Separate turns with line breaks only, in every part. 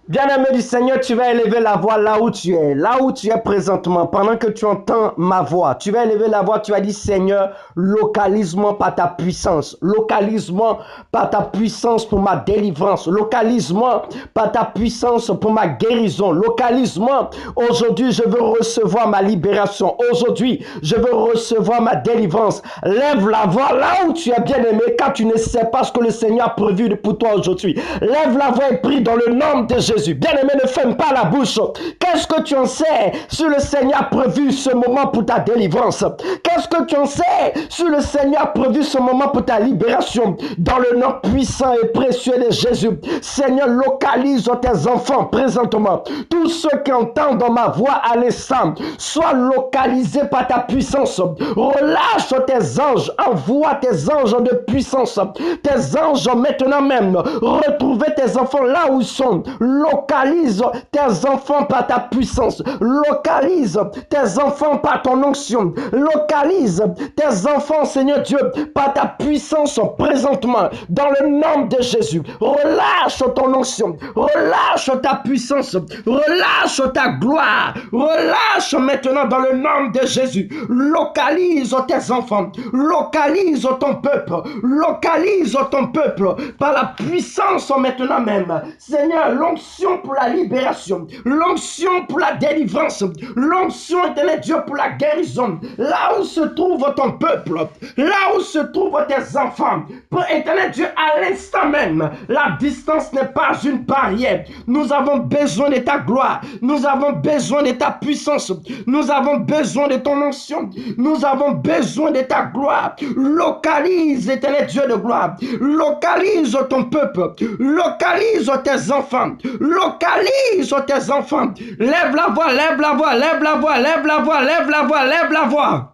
Bien-aimé du Seigneur, tu vas élever la voix là où tu es présentement, pendant que tu entends ma voix. Tu vas élever la voix, tu vas dire, Seigneur, localise-moi par ta puissance. Localise-moi par ta puissance pour ma délivrance. Localise-moi par ta puissance pour ma guérison. Localise-moi. Aujourd'hui, je veux recevoir ma libération. Aujourd'hui, je veux recevoir ma délivrance. Lève la voix là où tu es bien-aimé, car tu ne sais pas ce que le Seigneur a prévu pour toi aujourd'hui. Lève la voix et prie dans le nom de Jésus. Bien-aimé, ne ferme pas la bouche. Qu'est-ce que tu en sais si le Seigneur a prévu ce moment pour ta délivrance? Qu'est-ce que tu en sais si le Seigneur a prévu ce moment pour ta libération? Dans le nom puissant et précieux de Jésus, Seigneur, localise tes enfants présentement. Tous ceux qui entendent ma voix à l'instant, soient localisés par ta puissance. Relâche tes anges, envoie tes anges de puissance. Tes anges maintenant même, retrouver tes enfants là où ils sont. Localise tes enfants par ta puissance. Localise tes enfants par ton onction. Localise tes enfants, Seigneur Dieu, par ta puissance présentement. Dans le nom de Jésus. Relâche ton onction. Relâche ta puissance. Relâche ta gloire. Relâche maintenant dans le nom de Jésus. Localise tes enfants. Localise ton peuple. Localise ton peuple par la puissance maintenant même. Seigneur, l'onction pour la libération, l'onction pour la délivrance, l'onction, éternel Dieu, pour la guérison. Là où se trouve ton peuple, là où se trouvent tes enfants, pour éternel Dieu, à l'instant même, la distance n'est pas une barrière. Nous avons besoin de ta gloire, nous avons besoin de ta puissance, nous avons besoin de ton onction, nous avons besoin de ta gloire. Localise, éternel Dieu de gloire, localise ton peuple, localise tes enfants, localise tes enfants. Lève la voix, lève la voix, lève la voix, lève la voix, lève la voix, lève la voix.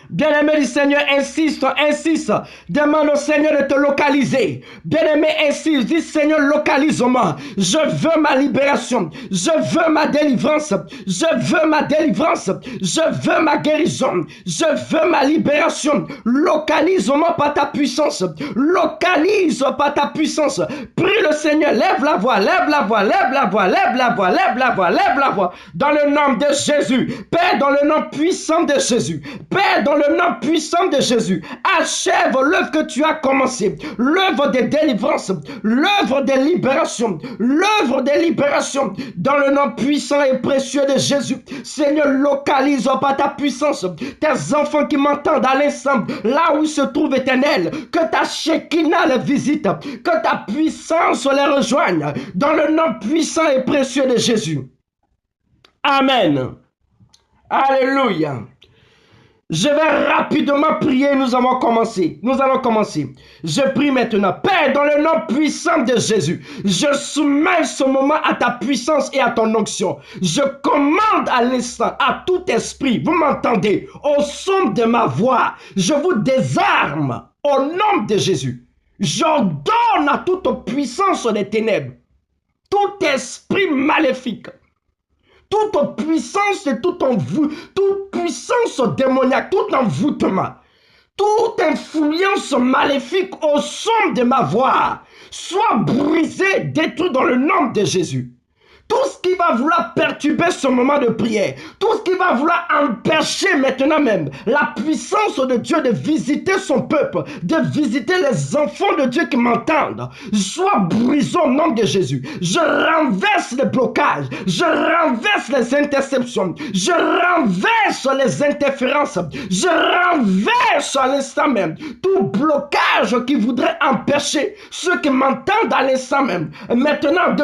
Bien-aimé du Seigneur, insiste, insiste. Demande au Seigneur de te localiser. Bien-aimé, insiste. Dis, Seigneur, localise-moi. Je veux ma libération. Je veux ma délivrance. Je veux ma délivrance. Je veux ma guérison. Je veux ma libération. Localise-moi par ta puissance. Localise par ta puissance. Prie le Seigneur. Lève la voix, lève la voix, lève la voix, lève la voix, lève la voix, lève la voix. Dans le nom de Jésus. Père, dans le nom puissant de Jésus. Père, dans le nom puissant de Jésus, achève l'œuvre que tu as commencée, l'œuvre de délivrance, l'œuvre de libération, l'œuvre de libération, dans le nom puissant et précieux de Jésus. Seigneur, localise par ta puissance tes enfants qui m'entendent à l'instant, là où ils se trouvent éternels, que ta Shekinah les visite, que ta puissance les rejoigne, dans le nom puissant et précieux de Jésus. Amen. Alléluia. Je vais rapidement prier, nous allons commencer. Je prie maintenant. Père, dans le nom puissant de Jésus, je soumets ce moment à ta puissance et à ton onction. Je commande à l'instant à tout esprit, vous m'entendez, au son de ma voix, je vous désarme au nom de Jésus. J'ordonne à toute puissance des ténèbres, tout esprit maléfique, toute puissance et toute puissance démoniaque, tout envoûtement, toute influence maléfique au son de ma voix, soit brisé, détruit dans le nom de Jésus. Tout ce qui va vouloir perturber ce moment de prière, tout ce qui va vouloir empêcher maintenant même la puissance de Dieu de visiter son peuple, de visiter les enfants de Dieu qui m'entendent, soit brisé au nom de Jésus. Je renverse les blocages, je renverse les interceptions, je renverse les interférences, je renverse à l'instant même tout blocage qui voudrait empêcher ceux qui m'entendent à l'instant même maintenant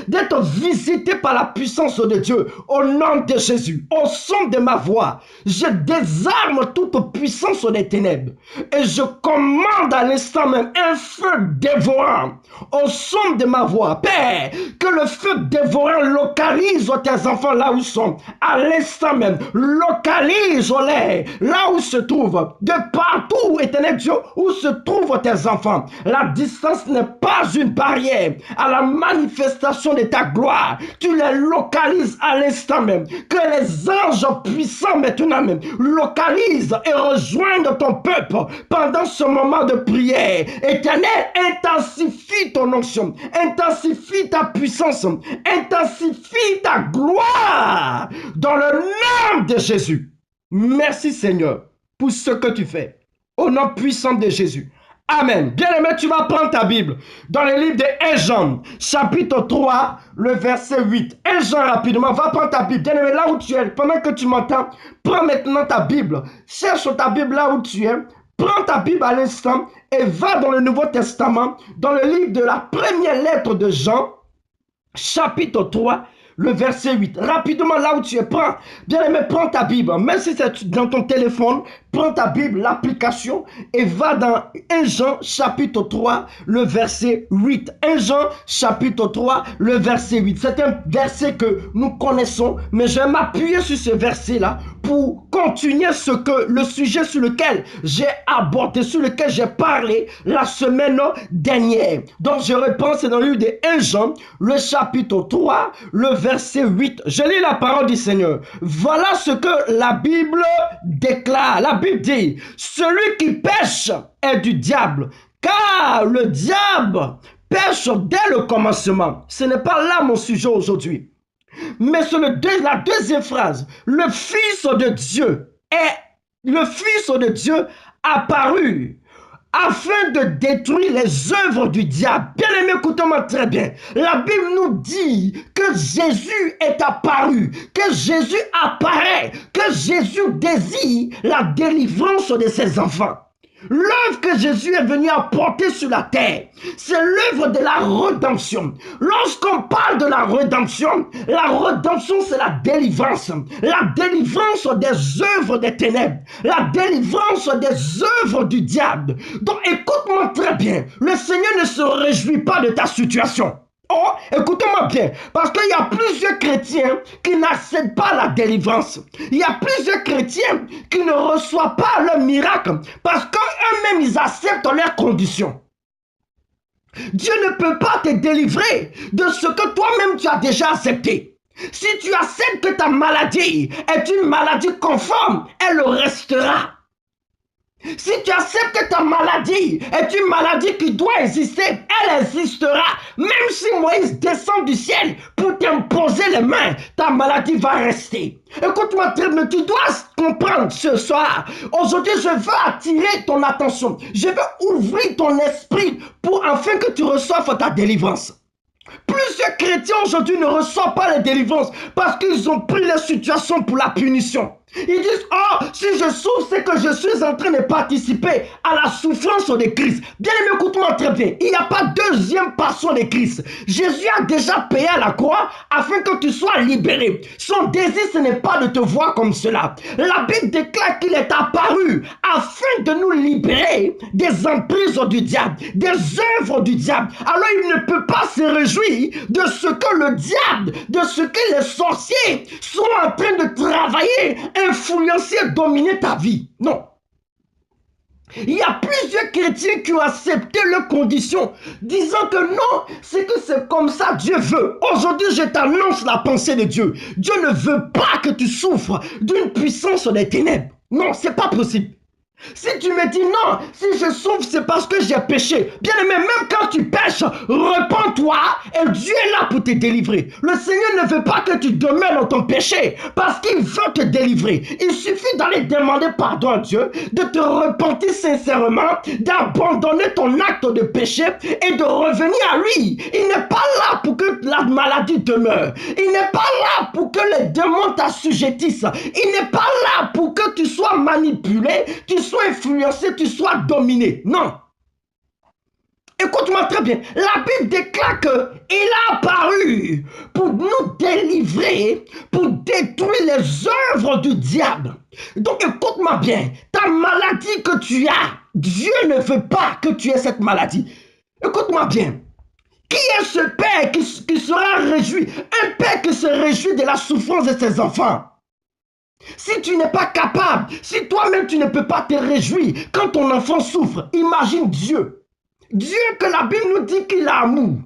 d'être visité par la puissance de Dieu au nom de Jésus. Au son de ma voix, je désarme toute puissance des ténèbres et je commande à l'instant même un feu dévorant au son de ma voix. Père, que le feu dévorant localise tes enfants là où ils sont. À l'instant même, localise-les là où se trouvent. De partout, éternel Dieu, où se trouvent tes enfants. La distance n'est pas une barrière à la manifestation de ta gloire. Tu les localises à l'instant même. Que les anges puissants maintenant même localisent et rejoignent ton peuple pendant ce moment de prière. Éternel, intensifie ton onction, intensifie ta puissance, intensifie ta gloire dans le nom de Jésus. Merci Seigneur pour ce que tu fais. Au nom puissant de Jésus. Amen. Bien-aimé, tu vas prendre ta Bible dans le livre de 1 Jean, chapitre 3, le verset 8. 1 Jean rapidement, va prendre ta Bible. Bien-aimé, là où tu es, pendant que tu m'entends, prends maintenant ta Bible. Cherche ta Bible là où tu es. Prends ta Bible à l'instant et va dans le Nouveau Testament, dans le livre de la première lettre de Jean, chapitre 3, le verset 8. Rapidement, là où tu es, prends. Bien-aimé, prends ta Bible. Même si c'est dans ton téléphone, prends ta Bible, l'application, et va dans 1 Jean, chapitre 3, le verset 8. 1 Jean, chapitre 3, le verset 8. C'est un verset que nous connaissons, mais je vais m'appuyer sur ce verset-là pour continuer le sujet sur lequel j'ai abordé, sur lequel j'ai parlé la semaine dernière. Donc, je reprends, c'est dans le livre de 1 Jean, le chapitre 3, le verset 8. Je lis la parole du Seigneur. Voilà ce que la Bible déclare. La Bible dit, celui qui pêche est du diable, car le diable pêche dès le commencement. Ce n'est pas là mon sujet aujourd'hui. Mais c'est la deuxième phrase. Le Fils de Dieu apparu afin de détruire les œuvres du diable. Bien aimé, écoutez-moi très bien. La Bible nous dit que Jésus est apparu, que Jésus apparaît, que Jésus désire la délivrance de ses enfants. L'œuvre que Jésus est venu apporter sur la terre, c'est l'œuvre de la rédemption. Lorsqu'on parle de la rédemption c'est la délivrance. La délivrance des œuvres des ténèbres. La délivrance des œuvres du diable. Donc écoute-moi très bien. Le Seigneur ne se réjouit pas de ta situation. Oh, écoutez-moi bien, parce qu'il y a plusieurs chrétiens qui n'acceptent pas la délivrance. Il y a plusieurs chrétiens qui ne reçoivent pas leur miracle parce qu'eux-mêmes, ils acceptent leurs conditions. Dieu ne peut pas te délivrer de ce que toi-même tu as déjà accepté. Si tu acceptes que ta maladie est une maladie conforme, elle le restera. Si tu acceptes que ta maladie est une maladie qui doit exister, elle existera. Même si Moïse descend du ciel pour t'imposer les mains, ta maladie va rester. Écoute-moi très bien, tu dois comprendre ce soir. Aujourd'hui, je veux attirer ton attention. Je veux ouvrir ton esprit afin que tu reçoives ta délivrance. Plusieurs chrétiens aujourd'hui ne reçoivent pas la délivrance parce qu'ils ont pris la situation pour la punition. Ils disent, oh, si je souffre, c'est que je suis en train de participer à la souffrance de Christ. Bien aimé, écoute-moi très bien. Il n'y a pas deuxième passion de Christ. Jésus a déjà payé à la croix afin que tu sois libéré. Son désir, ce n'est pas de te voir comme cela. La Bible déclare qu'il est apparu afin de nous libérer des emprises du diable, des œuvres du diable. Alors il ne peut pas se réjouir de ce que le diable, de ce que les sorciers sont en train de travailler, influencer, dominer ta vie. Non. Il y a plusieurs chrétiens qui ont accepté leurs conditions, disant que non, c'est que c'est comme ça Dieu veut. Aujourd'hui, je t'annonce la pensée de Dieu. Dieu ne veut pas que tu souffres d'une puissance des ténèbres. Non, c'est pas possible. Si tu me dis non, si je souffre, c'est parce que j'ai péché. Bien aimé, même quand tu pêches, repens-toi et Dieu est là pour te délivrer. Le Seigneur ne veut pas que tu demeures dans ton péché parce qu'il veut te délivrer. Il suffit d'aller demander pardon à Dieu, de te repentir sincèrement, d'abandonner ton acte de péché et de revenir à lui. Il n'est pas là pour que la maladie demeure. Il n'est pas là pour que les démons t'assujettissent. Il n'est pas là pour que tu sois manipulé, tu sois influencé, tu sois dominé. Non. Écoute-moi très bien. La Bible déclare qu'il a apparu pour nous délivrer, pour détruire les œuvres du diable. Donc écoute-moi bien. Ta maladie que tu as, Dieu ne veut pas que tu aies cette maladie. Écoute-moi bien. Qui est ce père qui sera réjoui? Un père qui se réjouit de la souffrance de ses enfants. Si tu n'es pas capable, si toi-même tu ne peux pas te réjouir quand ton enfant souffre, imagine Dieu. Dieu que la Bible nous dit qu'il a amour.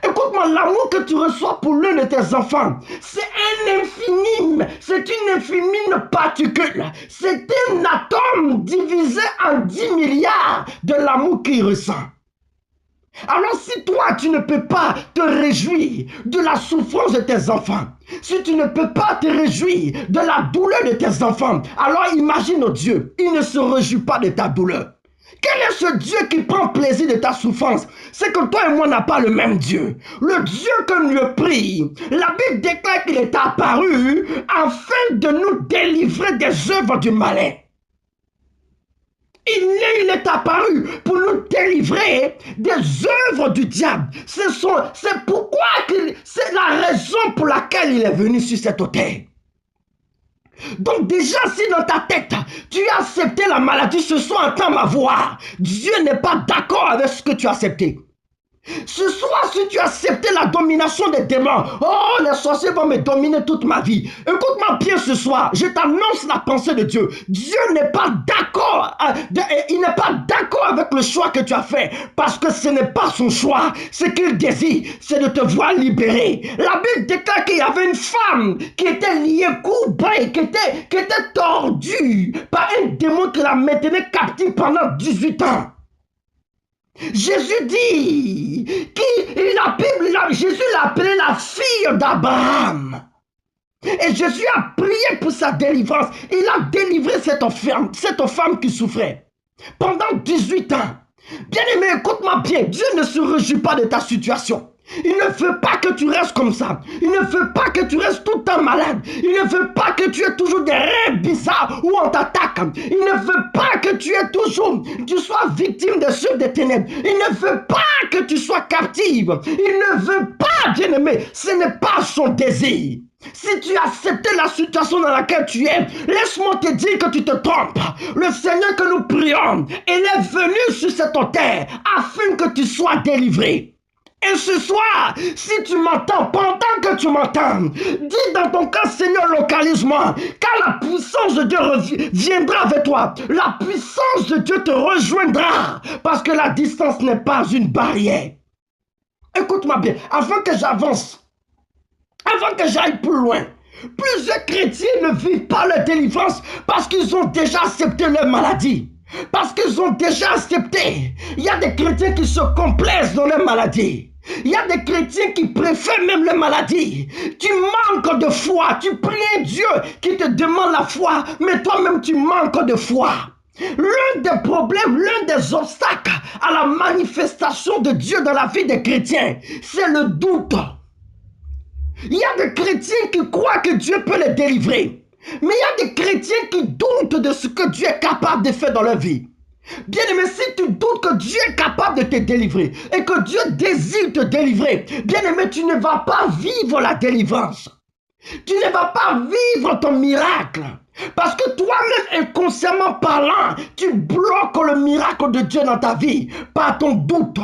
Écoute-moi, l'amour que tu reçois pour l'un de tes enfants, c'est un infime, c'est une infime particule, c'est un atome divisé en 10 milliards de l'amour qu'il ressent. Alors si toi, tu ne peux pas te réjouir de la souffrance de tes enfants, si tu ne peux pas te réjouir de la douleur de tes enfants, alors imagine Dieu, il ne se réjouit pas de ta douleur. Quel est ce Dieu qui prend plaisir de ta souffrance? C'est que toi et moi n'a pas le même Dieu. Le Dieu que nous prions, la Bible déclare qu'il est apparu afin de nous délivrer des œuvres du malin. Il est apparu pour nous délivrer des œuvres du diable. C'est pourquoi c'est la raison pour laquelle il est venu sur cette terre. Donc déjà, si dans ta tête, tu as accepté la maladie, ce soir entends ma voix. Dieu n'est pas d'accord avec ce que tu as accepté. Ce soir, si tu as accepté la domination des démons, oh, les sorciers vont me dominer toute ma vie. Écoute-moi bien ce soir, je t'annonce la pensée de Dieu. Dieu n'est pas d'accord, il n'est pas d'accord avec le choix que tu as fait, parce que ce n'est pas son choix. Ce qu'il désire, c'est de te voir libéré. La Bible déclare qu'il y avait une femme qui était liée, courbée, qui était tordue par un démon qui la maintenait captive pendant 18 ans. Jésus dit Jésus l'a appelée la fille d'Abraham. Et Jésus a prié pour sa délivrance. Il a délivré cette femme qui souffrait pendant 18 ans. Bien-aimé, écoute-moi bien. Dieu ne se réjouit pas de ta situation. Il ne veut pas que tu restes comme ça. Il ne veut pas que tu restes tout le temps malade. Il ne veut pas que tu aies toujours des rêves bizarres où on t'attaque. Il ne veut pas que tu sois victime des œuvres des ténèbres. Il ne veut pas que tu sois captive. Il ne veut pas, bien-aimé. Ce n'est pas son désir. Si tu acceptes la situation dans laquelle tu es, laisse-moi te dire que tu te trompes. Le Seigneur que nous prions, il est venu sur cette terre afin que tu sois délivré. Et ce soir, si tu m'entends, pendant que tu m'entends, dis dans ton cœur, Seigneur, localise-moi, car la puissance de Dieu viendra avec toi. La puissance de Dieu te rejoindra, parce que la distance n'est pas une barrière. Écoute-moi bien, avant que j'avance, avant que j'aille plus loin, plusieurs chrétiens ne vivent pas leur délivrance parce qu'ils ont déjà accepté leur maladie. Parce qu'ils ont déjà accepté. Il y a des chrétiens qui se complaisent dans leur maladie. Il y a des chrétiens qui préfèrent même la maladie. Tu manques de foi. Tu pries Dieu qui te demande la foi, mais toi-même tu manques de foi. L'un des problèmes, l'un des obstacles à la manifestation de Dieu dans la vie des chrétiens, c'est le doute. Il y a des chrétiens qui croient que Dieu peut les délivrer. Mais il y a des chrétiens qui doutent de ce que Dieu est capable de faire dans leur vie. Bien-aimé, si tu doutes que Dieu est capable de te délivrer et que Dieu désire te délivrer, bien-aimé, tu ne vas pas vivre la délivrance. Tu ne vas pas vivre ton miracle. Parce que toi-même, inconsciemment parlant, tu bloques le miracle de Dieu dans ta vie par ton doute.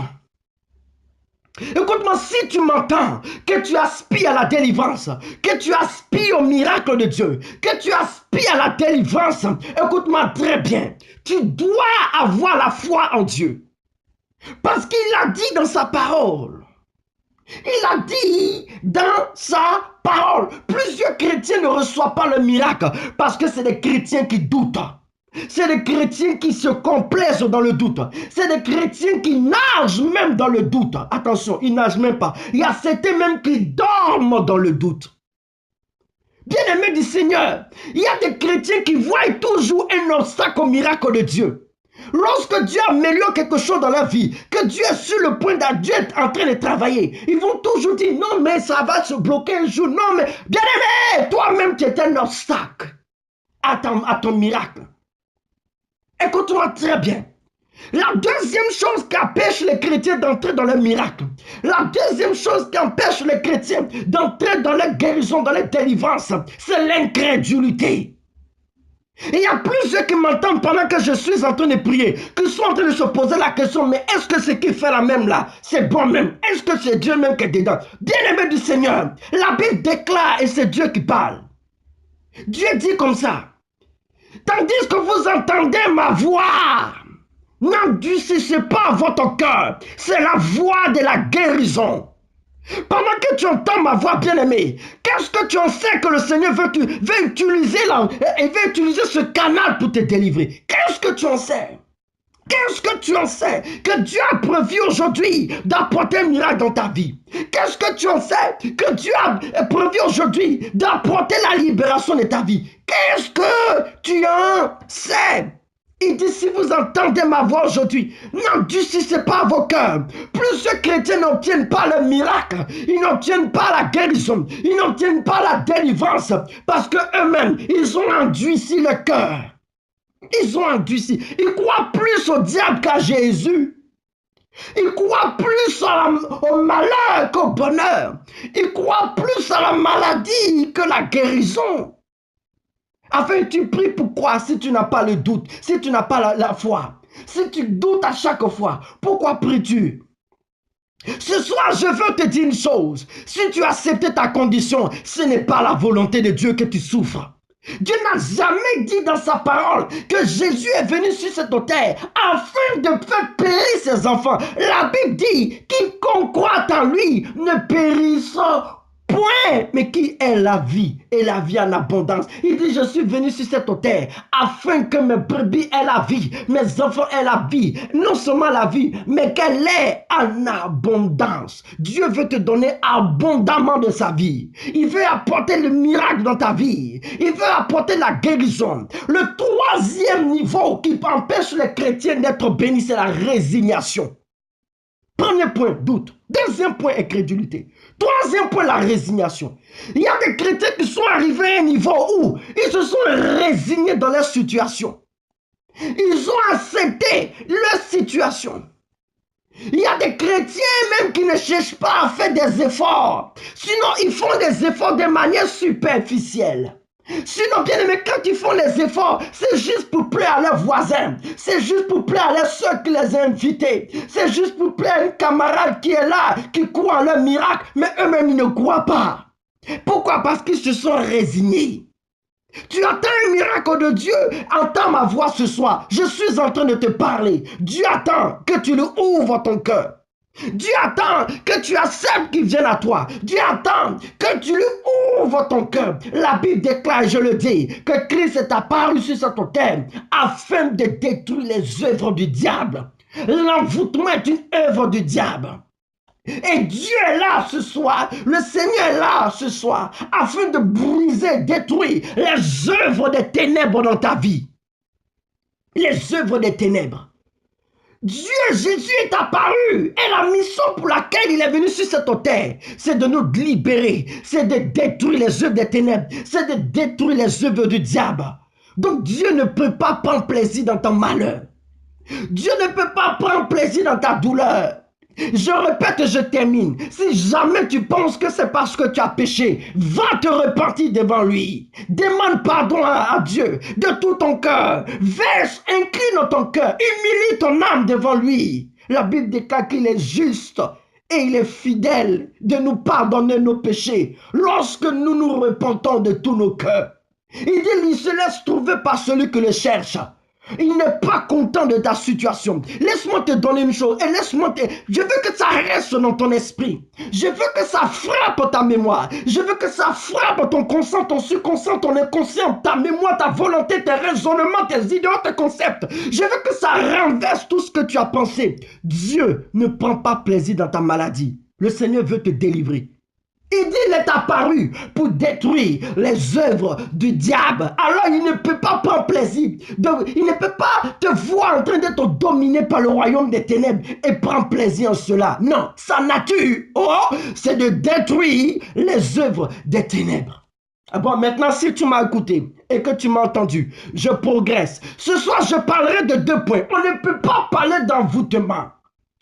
Écoute-moi, si tu m'entends, que tu aspires à la délivrance, que tu aspires au miracle de Dieu, que tu aspires à la délivrance, écoute-moi très bien, tu dois avoir la foi en Dieu. Parce qu'il a dit dans sa parole. Il a dit dans sa parole. Plusieurs chrétiens ne reçoivent pas le miracle parce que c'est des chrétiens qui doutent. C'est des chrétiens qui se complaisent dans le doute. C'est des chrétiens qui nagent même dans le doute. Attention, ils nagent même pas. Il y a certains même qui dorment dans le doute. Bien-aimés du Seigneur, il y a des chrétiens qui voient toujours un obstacle au miracle de Dieu. Lorsque Dieu améliore quelque chose dans leur vie, que Dieu est sur le point d'Dieu est en train de travailler, ils vont toujours dire non mais ça va se bloquer un jour. Non mais bien-aimé, toi-même tu es un obstacle à ton miracle. Écoute-moi très bien. La deuxième chose qui empêche les chrétiens d'entrer dans le miracle, la deuxième chose qui empêche les chrétiens d'entrer dans la guérison, dans la délivrance, c'est l'incrédulité. Il y a plusieurs qui m'entendent pendant que je suis en train de prier, qui sont en train de se poser la question, mais est-ce que ce qu'il fait là même là, c'est bon même? Est-ce que c'est Dieu même qui est dedans? Bien-aimé du Seigneur, la Bible déclare et c'est Dieu qui parle. Dieu dit comme ça. Tandis que vous entendez ma voix, n'endurcissez pas votre cœur. C'est la voix de la guérison. Pendant que tu entends ma voix, bien-aimée, qu'est-ce que tu en sais que le Seigneur veut utiliser ce canal pour te délivrer? Qu'est-ce que tu en sais? Qu'est-ce que tu en sais que Dieu a prévu aujourd'hui d'apporter un miracle dans ta vie? Qu'est-ce que tu en sais que Dieu a prévu aujourd'hui d'apporter la libération de ta vie? Qu'est-ce que tu en sais? Il dit, si vous entendez ma voix aujourd'hui, n'endurcissez pas vos cœurs. Plusieurs chrétiens n'obtiennent pas le miracle, ils n'obtiennent pas la guérison, ils n'obtiennent pas la délivrance, parce qu'eux-mêmes, ils ont endurci le cœur. Ils ont endurci. Ils croient plus au diable qu'à Jésus. Ils croient plus au malheur qu'au bonheur. Ils croient plus à la maladie que la guérison. Afin tu pries pourquoi si tu n'as pas le doute, si tu n'as pas la foi, si tu doutes à chaque fois, pourquoi pries-tu? Ce soir, je veux te dire une chose. Si tu acceptes ta condition, ce n'est pas la volonté de Dieu que tu souffres. Dieu n'a jamais dit dans sa parole que Jésus est venu sur cette terre afin de faire périr ses enfants. La Bible dit, quiconque croit en lui ne périssera point, mais qui est la vie et la vie en abondance. Il dit, je suis venu sur cette terre afin que mes brebis aient la vie, mes enfants aient la vie, non seulement la vie, mais qu'elle est en abondance. Dieu veut te donner abondamment de sa vie. Il veut apporter le miracle dans ta vie. Il veut apporter la guérison. Le troisième niveau qui empêche les chrétiens d'être bénis, c'est la résignation. Premier point, doute. Deuxième point, incrédulité. Troisième point, la résignation. Il y a des chrétiens qui sont arrivés à un niveau où ils se sont résignés dans leur situation. Ils ont accepté leur situation. Il y a des chrétiens même qui ne cherchent pas à faire des efforts. Sinon, ils font des efforts de manière superficielle. Sinon, bien aimé, quand ils font les efforts, c'est juste pour plaire à leurs voisins. C'est juste pour plaire à leurs soeurs qui les ont invités. C'est juste pour plaire à un camarade qui est là, qui croit en leur miracle, mais eux-mêmes, ils ne croient pas. Pourquoi? Parce qu'ils se sont résignés. Tu attends un miracle de Dieu, entends ma voix ce soir. Je suis en train de te parler. Dieu attend que tu lui ouvres ton cœur. Dieu attend que tu acceptes qu'il vienne à toi. Dieu attend que tu lui ouvres ton cœur. La Bible déclare, je le dis, que Christ est apparu sur cette terre afin de détruire les œuvres du diable. L'envoûtement est une œuvre du diable. Et Dieu est là ce soir, le Seigneur est là ce soir, afin de briser, détruire les œuvres des ténèbres dans ta vie. Les œuvres des ténèbres. Dieu, Jésus est apparu et la mission pour laquelle il est venu sur cette terre, c'est de nous libérer, c'est de détruire les œuvres des ténèbres, c'est de détruire les œuvres du diable. Donc Dieu ne peut pas prendre plaisir dans ton malheur. Dieu ne peut pas prendre plaisir dans ta douleur. Je répète et je termine. Si jamais tu penses que c'est parce que tu as péché, va te repentir devant lui. Demande pardon à Dieu de tout ton cœur. Verse, incline ton cœur, humilie ton âme devant lui. La Bible déclare qu'il est juste et il est fidèle de nous pardonner nos péchés lorsque nous nous repentons de tous nos cœurs. Il dit, il se laisse trouver par celui qui le cherche. Il n'est pas content de ta situation. Laisse-moi te donner une chose. Et je veux que ça reste dans ton esprit. Je veux que ça frappe ta mémoire. Je veux que ça frappe ton conscient, ton subconscient, ton inconscient, ta mémoire, ta volonté, tes raisonnements, tes idées, tes concepts. Je veux que ça renverse tout ce que tu as pensé. Dieu ne prend pas plaisir dans ta maladie. Le Seigneur veut te délivrer. Il dit, il est apparu pour détruire les œuvres du diable. Alors, il ne peut pas prendre plaisir. Il ne peut pas te voir en train d'être dominé par le royaume des ténèbres et prendre plaisir en cela. Non, sa nature, c'est de détruire les œuvres des ténèbres. Ah bon, maintenant, si tu m'as écouté et que tu m'as entendu, je progresse. Ce soir, je parlerai de 2 points. On ne peut pas parler d'envoûtement.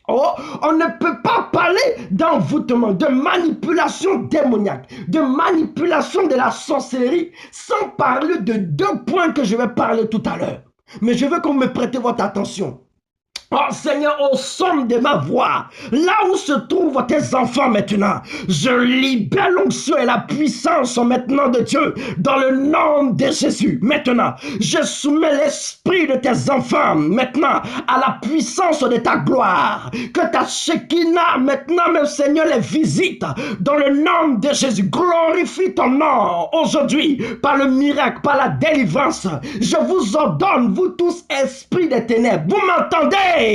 On ne peut pas parler d'envoûtement, de manipulation démoniaque, de manipulation de la sorcellerie, sans parler de 2 points que je vais parler tout à l'heure. Mais je veux que vous me prêtez votre attention. Oh Seigneur, au son de ma voix, là où se trouvent tes enfants maintenant, je libère l'onction et la puissance maintenant de Dieu dans le nom de Jésus. Maintenant, je soumets l'esprit de tes enfants maintenant à la puissance de ta gloire. Que ta Shekinah maintenant, mon Seigneur, les visite dans le nom de Jésus. Glorifie ton nom aujourd'hui par le miracle, par la délivrance. Je vous ordonne, vous tous, esprits des ténèbres, vous m'entendez?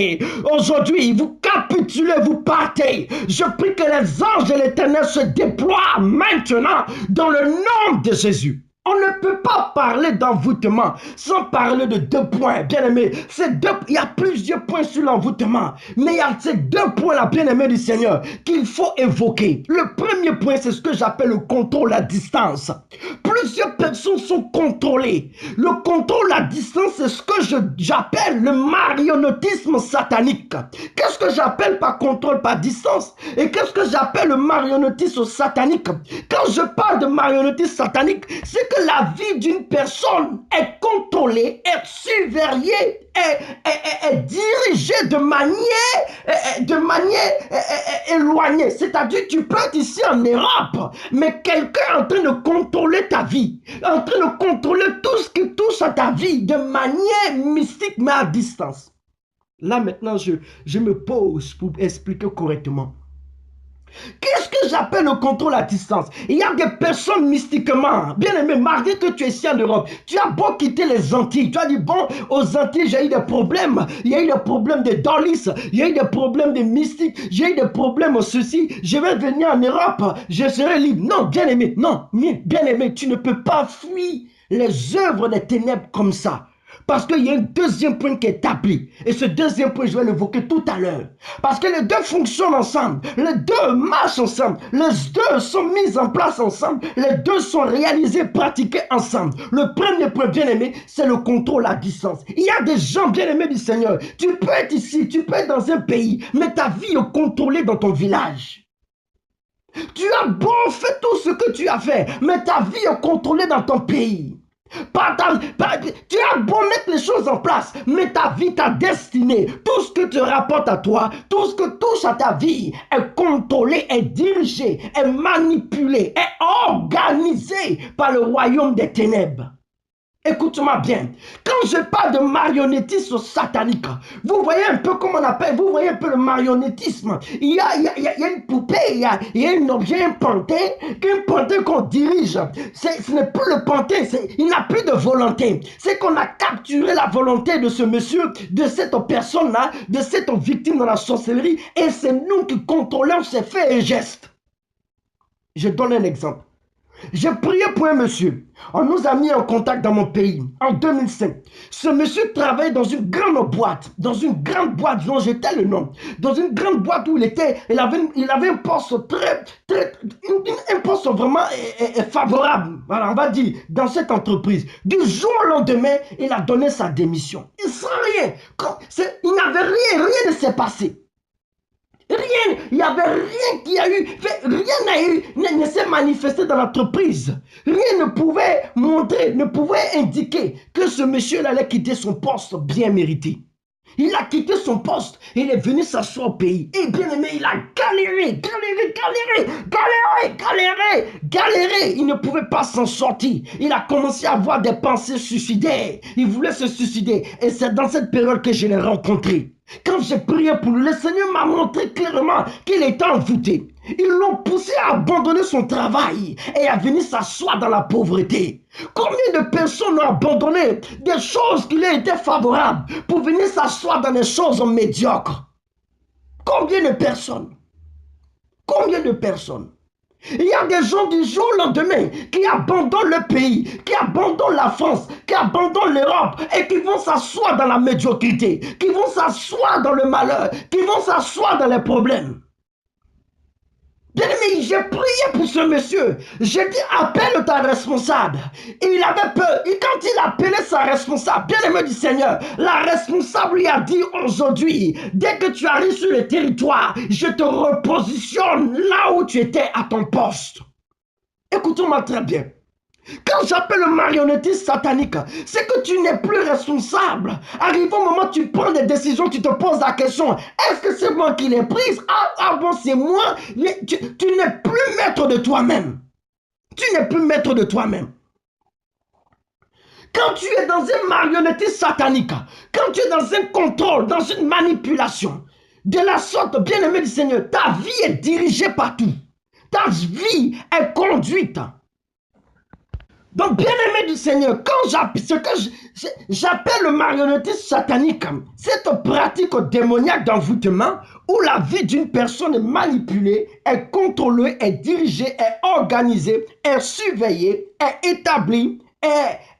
Aujourd'hui, vous capitulez, vous partez. Je prie que les anges de l'Éternel se déploient maintenant dans le nom de Jésus. On ne peut pas parler d'envoûtement sans parler de deux points, bien-aimés. Il y a plusieurs points sur l'envoûtement, mais il y a ces deux points-là, bien-aimés du Seigneur, qu'il faut évoquer. Le premier point, c'est ce que j'appelle le contrôle à distance. Plusieurs personnes sont contrôlées. Le contrôle à distance, c'est ce que j'appelle le marionnettisme satanique. Qu'est-ce que j'appelle par contrôle par distance? Et qu'est-ce que j'appelle le marionnettisme satanique? Quand je parle de marionnettisme satanique, c'est que la vie d'une personne est contrôlée, est surveillée, est dirigée de manière éloignée. C'est-à-dire, tu peux être ici en Europe, mais quelqu'un est en train de contrôler ta vie, en train de contrôler tout ce qui touche à ta vie de manière mystique, mais à distance. Là, maintenant, je me pose pour expliquer correctement. Qu'est-ce que j'appelle le contrôle à distance? Il y a des personnes mystiquement, bien aimé, malgré que tu es ici en Europe, tu as beau quitter les Antilles, tu as dit, bon, aux Antilles, j'ai eu des problèmes, il y a eu des problèmes de Dolis, il y a eu des problèmes de mystique, j'ai eu des problèmes au ceci, je vais venir en Europe, je serai libre. Non, bien aimé, non, bien aimé, tu ne peux pas fuir les œuvres des ténèbres comme ça. Parce qu'il y a un deuxième point qui est établi. Et ce deuxième point, je vais l'évoquer tout à l'heure. Parce que les deux fonctionnent ensemble. Les deux marchent ensemble. Les deux sont mis en place ensemble. Les deux sont réalisés, pratiqués ensemble. Le premier point, bien aimé, c'est le contrôle à distance. Il y a des gens bien aimés du Seigneur. Tu peux être ici, tu peux être dans un pays, mais ta vie est contrôlée dans ton village. Tu as beau faire tout ce que tu as fait, mais ta vie est contrôlée dans ton pays. Tu as beau mettre les choses en place, mais ta vie, ta destinée, tout ce que te rapporte à toi, tout ce que touche à ta vie est contrôlé, est dirigé, est manipulé, est organisé par le royaume des ténèbres. Écoute-moi bien, quand je parle de marionnettisme satanique, vous voyez un peu comment on appelle, vous voyez un peu le marionnettisme. Il y a une poupée, il y a un objet, un pantin qu'on dirige. Ce n'est plus le pantin, il n'a plus de volonté. C'est qu'on a capturé la volonté de ce monsieur, de cette personne-là, de cette victime dans la sorcellerie, et c'est nous qui contrôlons ses faits et gestes. Je donne un exemple. J'ai prié pour un monsieur. On nous a mis en contact dans mon pays en 2005. Ce monsieur travaillait dans une grande boîte dont j'étais le nom. Dans une grande boîte où il avait un poste un poste vraiment favorable, voilà, on va dire, dans cette entreprise. Du jour au lendemain, il a donné sa démission. Il sans rien. Il n'avait rien ne s'est passé. Rien, il n'y avait rien qui a eu, rien ne s'est manifesté dans l'entreprise. Rien ne pouvait montrer, ne pouvait indiquer que ce monsieur-là allait quitter son poste bien mérité. Il a quitté son poste, il est venu s'asseoir au pays. Et bien aimé, il a galéré. Il ne pouvait pas s'en sortir. Il a commencé à avoir des pensées suicidaires. Il voulait se suicider. Et c'est dans cette période que je l'ai rencontré. Quand j'ai prié pour lui, le Seigneur m'a montré clairement qu'il était envoûté. Ils l'ont poussé à abandonner son travail et à venir s'asseoir dans la pauvreté. Combien de personnes ont abandonné des choses qui leur étaient favorables pour venir s'asseoir dans des choses médiocres? Combien de personnes? Combien de personnes? Il y a des gens du jour au lendemain qui abandonnent le pays, qui abandonnent la France, qui abandonnent l'Europe et qui vont s'asseoir dans la médiocrité, qui vont s'asseoir dans le malheur, qui vont s'asseoir dans les problèmes. Bien aimé, j'ai prié pour ce monsieur. J'ai dit, appelle ta responsable. Et il avait peur. Et quand il appelait sa responsable, bien aimé du Seigneur, la responsable lui a dit aujourd'hui, dès que tu arrives sur le territoire, je te repositionne là où tu étais à ton poste. Écoutez-moi très bien. Quand j'appelle le marionnettisme satanique, c'est que tu n'es plus responsable. Arrive au moment où tu prends des décisions, tu te poses la question, est-ce que c'est moi qui l'ai prise? Ah bon, c'est moi. Tu n'es plus maître de toi-même. Tu n'es plus maître de toi-même. Quand tu es dans un marionnettisme satanique, quand tu es dans un contrôle, dans une manipulation, de la sorte, bien-aimé du Seigneur, ta vie est dirigée partout. Ta vie est conduite. Donc, bien-aimé du Seigneur, quand j'appelle le marionnettisme satanique, cette pratique démoniaque d'envoûtement où la vie d'une personne est manipulée, est contrôlée, est dirigée, est organisée, est surveillée, est établie,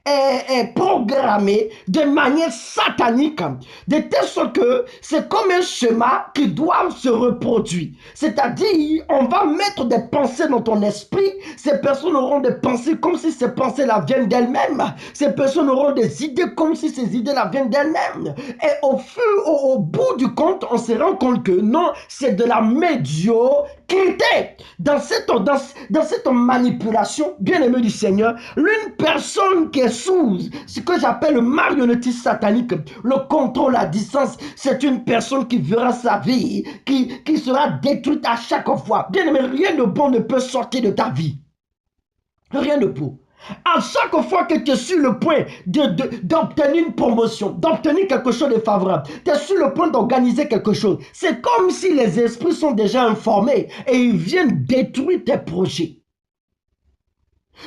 est programmé de manière satanique, de telle sorte que c'est comme un schéma qui doit se reproduire. C'est-à-dire, on va mettre des pensées dans ton esprit. Ces personnes auront des pensées comme si ces pensées-là viennent d'elles-mêmes. Ces personnes auront des idées comme si ces idées-là viennent d'elles-mêmes. Et au bout du compte, on se rend compte que non, c'est de la médiocrité. Dans cette manipulation, bien-aimé du Seigneur, l'une personne qui est sous ce que j'appelle le marionnettisme satanique, le contrôle à distance, c'est une personne qui verra sa vie, qui sera détruite à chaque fois. Bien-aimé, rien de bon ne peut sortir de ta vie. Rien de bon. À chaque fois que tu es sur le point d'obtenir une promotion, d'obtenir quelque chose de favorable, tu es sur le point d'organiser quelque chose, c'est comme si les esprits sont déjà informés et ils viennent détruire tes projets.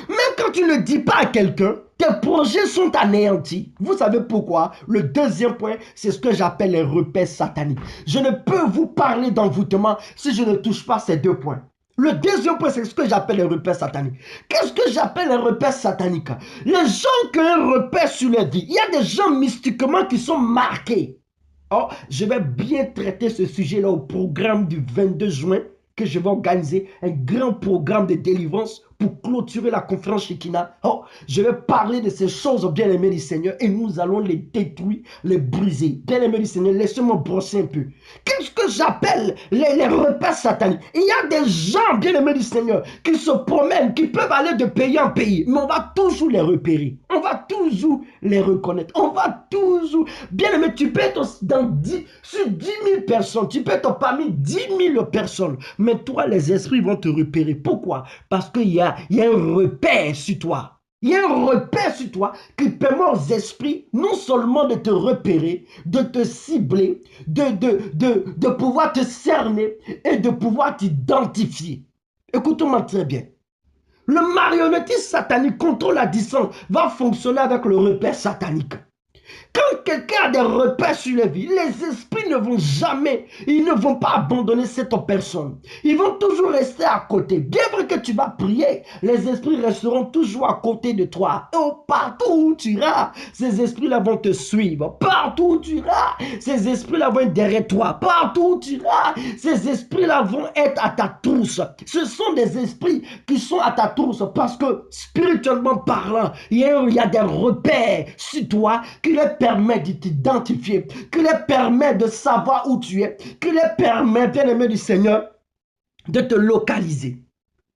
Même quand tu ne dis pas à quelqu'un, tes projets sont anéantis. Vous savez pourquoi? Le deuxième point, c'est ce que j'appelle les repères sataniques. Je ne peux vous parler d'envoûtement si je ne touche pas ces deux points. Le deuxième point, c'est ce que j'appelle les repères sataniques. Qu'est-ce que j'appelle les repères sataniques? Les gens qui ont un repère sur leur vie. Il y a des gens mystiquement qui sont marqués. Oh, je vais bien traiter ce sujet-là au programme du 22 juin que je vais organiser un grand programme de délivrance pour clôturer la conférence Shekinah. Oh, je vais parler de ces choses, bien-aimés du Seigneur, et nous allons les détruire, les briser. Bien-aimés du Seigneur, laissez-moi brosser un peu. Qu'est-ce que j'appelle les repères sataniques? Il y a des gens, bien-aimés du Seigneur, qui se promènent, qui peuvent aller de pays en pays, mais on va toujours les repérer. On va toujours les reconnaître. On va toujours... Bien-aimé, tu peux être sur 10 000 personnes, tu peux être parmi 10 000 personnes, mais toi, les esprits vont te repérer. Pourquoi? Parce qu'il y a un repère sur toi. Il y a un repère sur toi qui permet aux esprits non seulement de te repérer, de te cibler, de pouvoir te cerner et de pouvoir t'identifier. Écoute-moi très bien. Le marionnettisme satanique contrôle la distance va fonctionner avec le repère satanique. Quand quelqu'un a des repères sur la vie, les esprits ne vont jamais, ils ne vont pas abandonner cette personne. Ils vont toujours rester à côté. Bien vrai que tu vas prier, les esprits resteront toujours à côté de toi. Et partout où tu iras, ces esprits-là vont te suivre. Partout où tu iras, ces esprits-là vont être derrière toi. Partout où tu iras, ces esprits-là vont être à ta trousse. Ce sont des esprits qui sont à ta trousse parce que spirituellement parlant, il y a des repères sur toi qui leur permet de t'identifier, qui leur permet de savoir où tu es, qui leur permet, bien-aimé du Seigneur, de te localiser.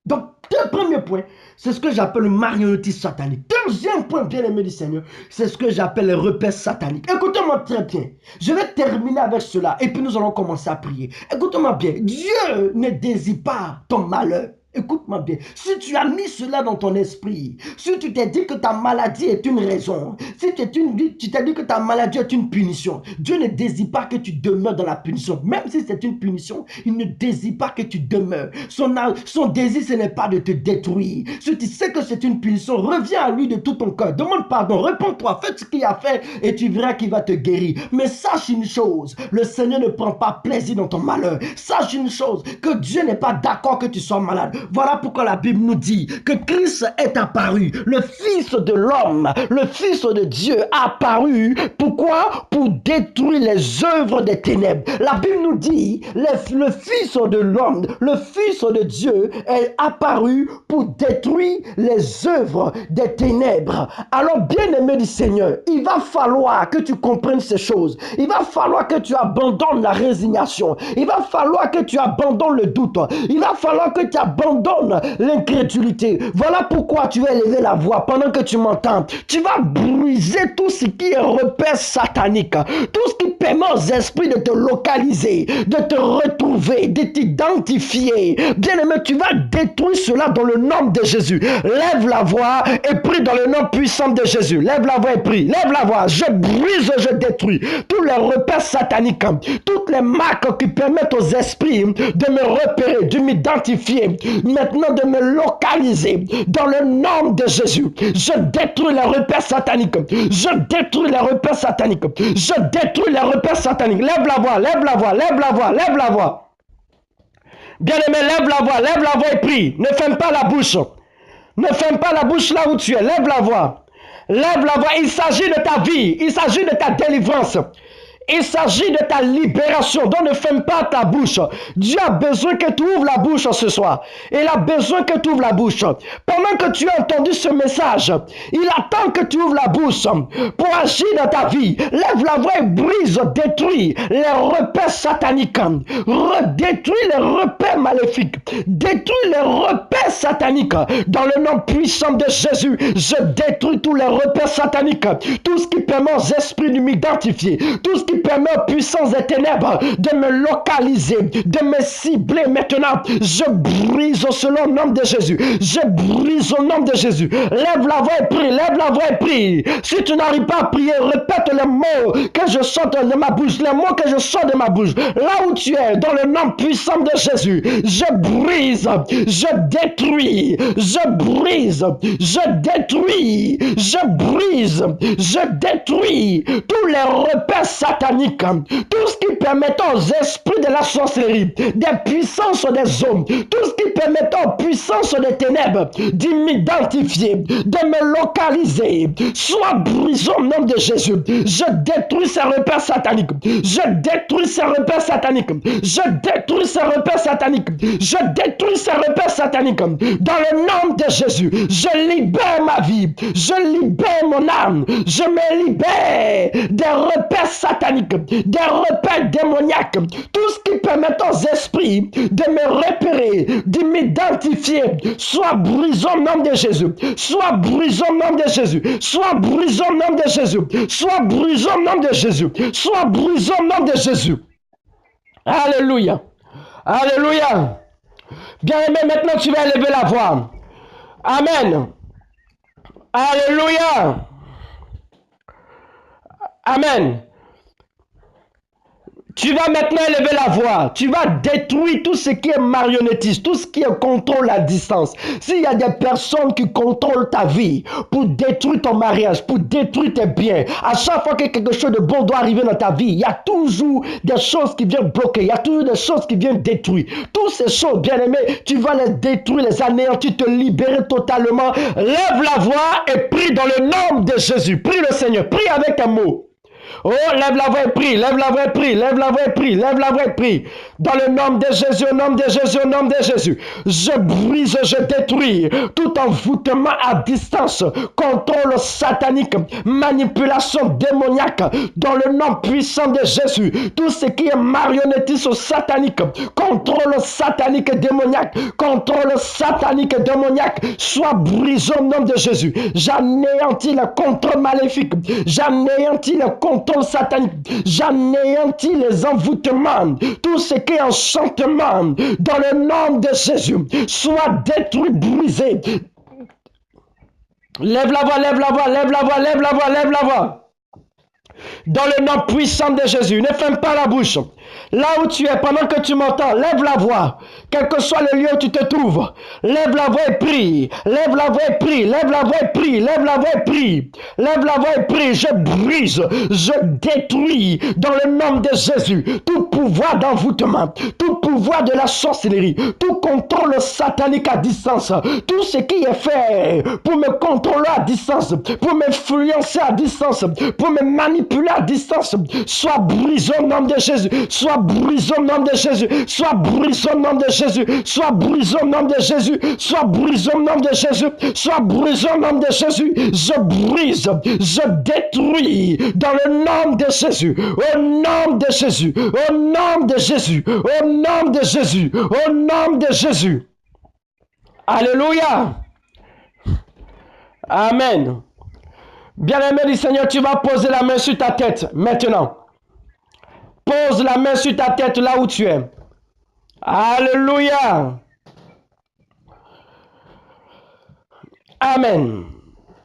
Donc, le premier point, c'est ce que j'appelle le marionnettisme satanique. Deuxième point, bien-aimé du Seigneur, c'est ce que j'appelle les repères sataniques. Écoutez-moi très bien. Je vais terminer avec cela et puis nous allons commencer à prier. Écoutez-moi bien. Dieu ne désire pas ton malheur. Écoute-moi bien, si tu as mis cela dans ton esprit, si tu t'es dit que ta maladie est une raison, si tu t'es dit que ta maladie est une punition, Dieu ne désire pas que tu demeures dans la punition. Même si c'est une punition, il ne désire pas que tu demeures. Son désir, ce n'est pas de te détruire. Si tu sais que c'est une punition, reviens à lui de tout ton cœur. Demande pardon, réponds-toi, fais ce qu'il a fait et tu verras qu'il va te guérir. Mais sache une chose, le Seigneur ne prend pas plaisir dans ton malheur. Sache une chose, que Dieu n'est pas d'accord que tu sois malade. Voilà pourquoi la Bible nous dit que Christ est apparu, le Fils de l'homme, le Fils de Dieu apparu. Pourquoi? Pour détruire les œuvres des ténèbres. La Bible nous dit, le Fils de l'homme, le Fils de Dieu est apparu pour détruire les œuvres des ténèbres. Alors, bien-aimé du Seigneur, il va falloir que tu comprennes ces choses. Il va falloir que tu abandonnes la résignation. Il va falloir que tu abandonnes le doute. Il va falloir que tu abandonnes Abandonne l'incrédulité. Voilà pourquoi tu vas élever la voix pendant que tu m'entends. Tu vas briser tout ce qui est repère satanique, tout ce qui permet aux esprits de te localiser, de te retrouver, de t'identifier. Bien-aimé, tu vas détruire cela dans le nom de Jésus. Lève la voix et prie dans le nom puissant de Jésus. Lève la voix et prie. Lève la voix. Je brise, je détruis tous les repères sataniques, toutes les marques qui permettent aux esprits de me repérer, de m'identifier, maintenant de me localiser dans le nom de Jésus. Je détruis les repères sataniques. Je détruis les repères sataniques. Je détruis les repères sataniques. Lève la voix, lève la voix, lève la voix, lève la voix. Bien-aimé, lève la voix et prie. Ne ferme pas la bouche. Ne ferme pas la bouche là où tu es. Lève la voix. Lève la voix. Il s'agit de ta vie. Il s'agit de ta délivrance. Il s'agit de ta libération. Donc ne ferme pas ta bouche. Dieu a besoin que tu ouvres la bouche ce soir. Il a besoin que tu ouvres la bouche. Pendant que tu as entendu ce message, il attend que tu ouvres la bouche pour agir dans ta vie. Lève la voix et brise, détruis les repères sataniques. Redétruis les repères maléfiques. Détruis les repères sataniques. Dans le nom puissant de Jésus, je détruis tous les repères sataniques. Tout ce qui permet aux esprits de m'identifier. Tout ce qui permet aux puissances des ténèbres de me localiser, de me cibler maintenant. Je brise selon le nom de Jésus. Je brise au nom de Jésus. Lève la voix et prie, lève la voix et prie. Si tu n'arrives pas à prier, répète les mots que je sors de ma bouche, les mots que je sors de ma bouche. Là où tu es, dans le nom puissant de Jésus, je brise, je détruis, je brise, je détruis, je brise, je détruis tous les repères sataniques, tout ce qui permet aux esprits de la sorcellerie, des puissances des hommes, tout ce qui permet aux puissances des ténèbres de m'identifier, de me localiser, soit brisé au nom de Jésus. Je détruis ces repères sataniques. Je détruis ces repères sataniques. Je détruis ces repères sataniques. Je détruis ces repères sataniques. Dans le nom de Jésus, je libère ma vie. Je libère mon âme. Je me libère des repères sataniques, des repères démoniaques, tout ce qui permet aux esprits de me repérer, de m'identifier, soit brisé au nom de Jésus, soit brisé au nom de Jésus, soit brisé au nom de Jésus, soit brisé au nom de Jésus, soit brisé au nom de Jésus. Alléluia. Alléluia. Bien-aimé, maintenant tu vas élever la voix. Amen. Alléluia. Amen. Tu vas maintenant élever la voix. Tu vas détruire tout ce qui est marionnettiste, tout ce qui est contrôle à distance. S'il y a des personnes qui contrôlent ta vie pour détruire ton mariage, pour détruire tes biens, à chaque fois que quelque chose de bon doit arriver dans ta vie, il y a toujours des choses qui viennent bloquer, il y a toujours des choses qui viennent détruire. Toutes ces choses, bien aimé, tu vas les détruire, les anéantir, te libérer totalement. Lève la voix et prie dans le nom de Jésus. Prie le Seigneur, prie avec un mot. Oh, lève la voix et prie, lève la voix et prie, lève la voix et prie, lève la voix et prie. Dans le nom de Jésus, au nom de Jésus, au nom de Jésus, je brise, je détruis tout envoûtement à distance, contrôle satanique, manipulation démoniaque, dans le nom puissant de Jésus. Tout ce qui est marionnettisme satanique, contrôle satanique démoniaque, contrôle satanique démoniaque, soit brisé au nom de Jésus. J'anéantis le contrôle maléfique, j'anéantis le contrôle satanique, j'anéantis les envoûtements, tout ce qui est enchantement, dans le nom de Jésus, soit détruit, brisé. Lève la voix, lève la voix, lève la voix, lève la voix, lève la voix. Dans le nom puissant de Jésus, ne ferme pas la bouche. Là où tu es, pendant que tu m'entends, lève la voix. Quel que soit le lieu où tu te trouves, lève la voix et prie. Lève la voix et prie. Lève la voix et prie. Lève la voix et prie. Lève la voix et prie. Je brise, je détruis dans le nom de Jésus tout pouvoir d'envoûtement, tout pouvoir de la sorcellerie, tout contrôle satanique à distance, tout ce qui est fait pour me contrôler à distance, pour m'influencer à distance, pour me manipuler à distance, soit brisé au nom de Jésus. Soit brisé au nom de Jésus. Soit brisé au nom de Jésus. Soit brisé au nom de Jésus. Soit brisé au nom de Jésus. Soit brisé au nom de Jésus. Je brise, je détruis dans le nom de Jésus. Au nom de Jésus. Au nom de Jésus. Au nom de Jésus. Au nom de Jésus. Alléluia. Amen. Bien-aimé du Seigneur, tu vas poser la main sur ta tête maintenant. Pose la main sur ta tête là où tu es. Alléluia. Amen.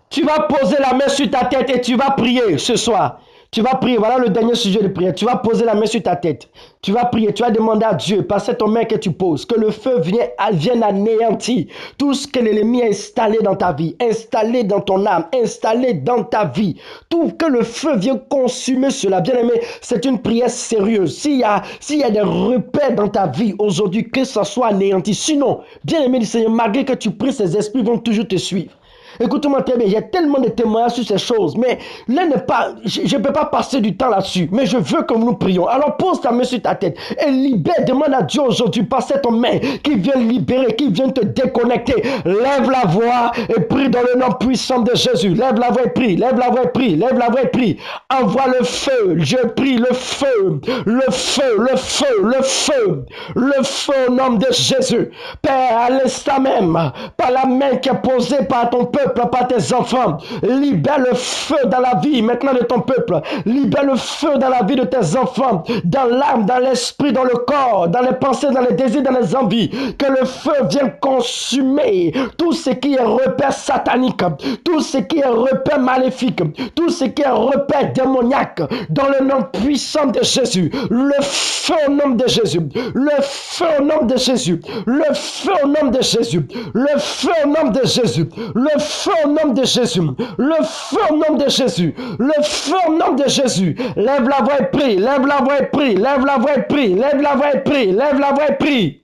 Tu vas poser la main sur ta tête et tu vas prier ce soir. Tu vas prier, voilà le dernier sujet de prière. Tu vas poser la main sur ta tête. Tu vas prier, tu vas demander à Dieu, par cette main que tu poses, que le feu vienne anéantir tout ce que l'ennemi a installé dans ta vie, installé dans ton âme, installé dans ta vie. Tout que le feu vienne consumer cela. Bien aimé, c'est une prière sérieuse. S'il y a des repères dans ta vie aujourd'hui, que ça soit anéanti. Sinon, bien aimé du Seigneur, malgré que tu pries, ces esprits vont toujours te suivre. Écoute-moi très bien, il y a tellement de témoignages sur ces choses, mais là n'est pas, je ne peux pas passer du temps là-dessus, mais je veux que nous prions. Alors pose ta main sur ta tête et libère, demande à Dieu aujourd'hui, par cette main qui vient libérer, qui vient te déconnecter. Lève la voix et prie dans le nom puissant de Jésus. Lève la voix et prie, lève la voix et prie, lève la voix et prie. Envoie le feu, je prie le feu, le feu, le feu, le feu, le feu au nom de Jésus. Père, à l'instant même, par la main qui est posée par ton peuple, par tes enfants, libère le feu dans la vie maintenant de ton peuple, libère le feu dans la vie de tes enfants, dans l'âme, dans l'esprit, dans le corps, dans les pensées, dans les désirs, dans les envies, que le feu vienne consumer tout ce qui est repère satanique, tout ce qui est repère maléfique, tout ce qui est repère démoniaque, dans le nom puissant de Jésus, le feu au nom de Jésus, le feu au nom de Jésus, le feu au nom de Jésus, le feu au nom de Jésus, le feu au nom de Jésus, le feu au nom de Jésus, le feu au nom de Jésus. Lève la voix et prie, lève la voix et prie, lève la voix et prie, lève la voix et prie, lève la voix et prie.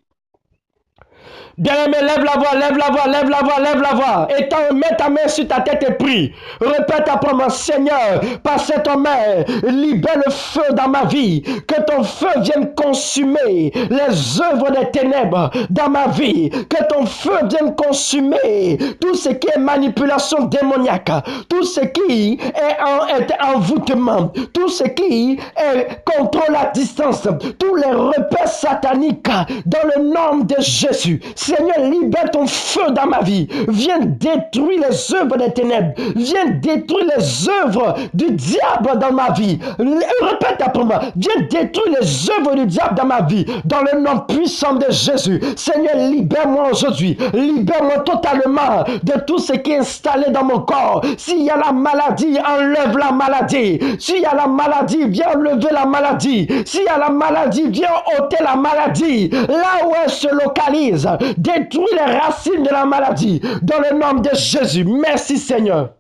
Bien-aimé, lève la voix, lève la voix, lève la voix, lève la voix. Et mets ta main sur ta tête et prie. Répète après moi, Seigneur, par cette main, libère le feu dans ma vie. Que ton feu vienne consumer les œuvres des ténèbres dans ma vie. Que ton feu vienne consumer tout ce qui est manipulation démoniaque, tout ce qui est envoûtement, tout ce qui est contrôle à distance, tous les repères sataniques dans le nom de Jésus. Seigneur, libère ton feu dans ma vie. Viens détruire les œuvres des ténèbres. Viens détruire les œuvres du diable dans ma vie. Répète après moi. Viens détruire les œuvres du diable dans ma vie. Dans le nom puissant de Jésus. Seigneur, libère-moi aujourd'hui. Libère-moi totalement de tout ce qui est installé dans mon corps. S'il y a la maladie, enlève la maladie. S'il y a la maladie, viens enlever la maladie. S'il y a la maladie, viens ôter la maladie. Là où elle se localise, détruis les racines de la maladie. Dans le nom de Jésus. Merci Seigneur.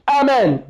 Amen.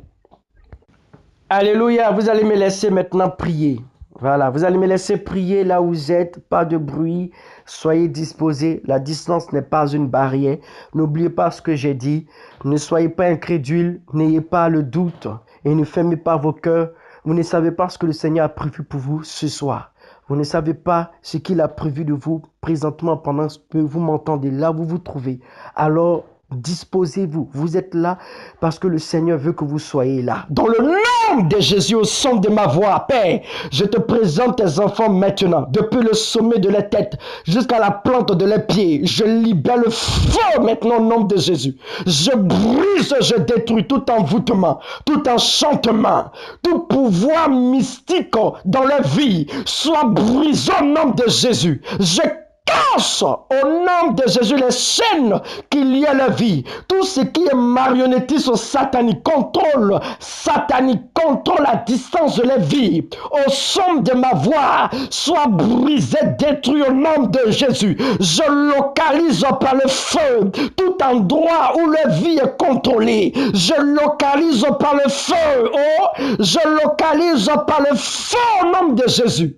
Alléluia. Vous allez me laisser maintenant prier. Voilà. Vous allez me laisser prier là où vous êtes. Pas de bruit. Soyez disposés. La distance n'est pas une barrière. N'oubliez pas ce que j'ai dit. Ne soyez pas incrédules. N'ayez pas le doute. Et ne fermez pas vos cœurs. Vous ne savez pas ce que le Seigneur a prévu pour vous ce soir. Vous ne savez pas ce qu'il a prévu de vous présentement pendant que vous m'entendez, là où vous vous trouvez. Alors, disposez-vous. Vous êtes là parce que le Seigneur veut que vous soyez là. Dans le nom de Jésus, au son de ma voix, Père, je te présente tes enfants maintenant. Depuis le sommet de la tête jusqu'à la plante de les pieds, je libère le feu maintenant au nom de Jésus. Je brise, je détruis tout envoûtement, tout enchantement, tout pouvoir mystique dans la vie, soit brisé au nom de Jésus. Je casse au nom de Jésus les chaînes qui lient la vie. Tout ce qui est marionnettisme satanique, contrôle à distance de la vie, au son de ma voix, soit brisé, détruit au nom de Jésus. Je localise par le feu tout endroit où la vie est contrôlée. Je localise par le feu. Oh, je localise par le feu au nom de Jésus.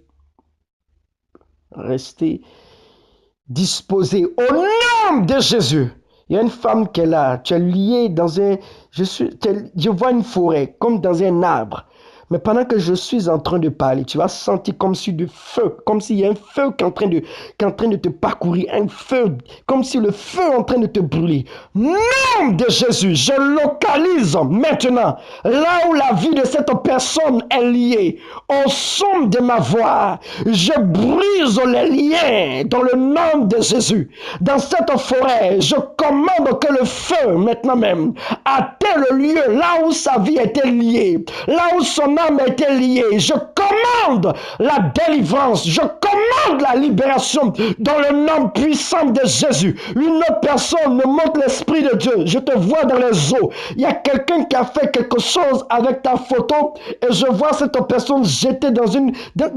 Restez disposé au nom de Jésus. Il y a une femme qui est là, tu es liée dans un... Je vois une forêt, comme dans un arbre. Mais pendant que je suis en train de parler, tu vas sentir comme si du feu, comme s'il y a un feu qui est en train de te parcourir, un feu, comme si le feu est en train de te brûler. Nom de Jésus, je localise maintenant là où la vie de cette personne est liée au son de ma voix. Je brise les liens dans le nom de Jésus. Dans cette forêt, je commande que le feu, maintenant même, atteigne le lieu là où sa vie était liée, là où son âme était liée. Je commande la délivrance, je commande la libération dans le nom puissant de Jésus. Une autre personne me montre l'Esprit de Dieu. Je te vois dans les eaux. Il y a quelqu'un qui a fait quelque chose avec ta photo et je vois cette personne jetée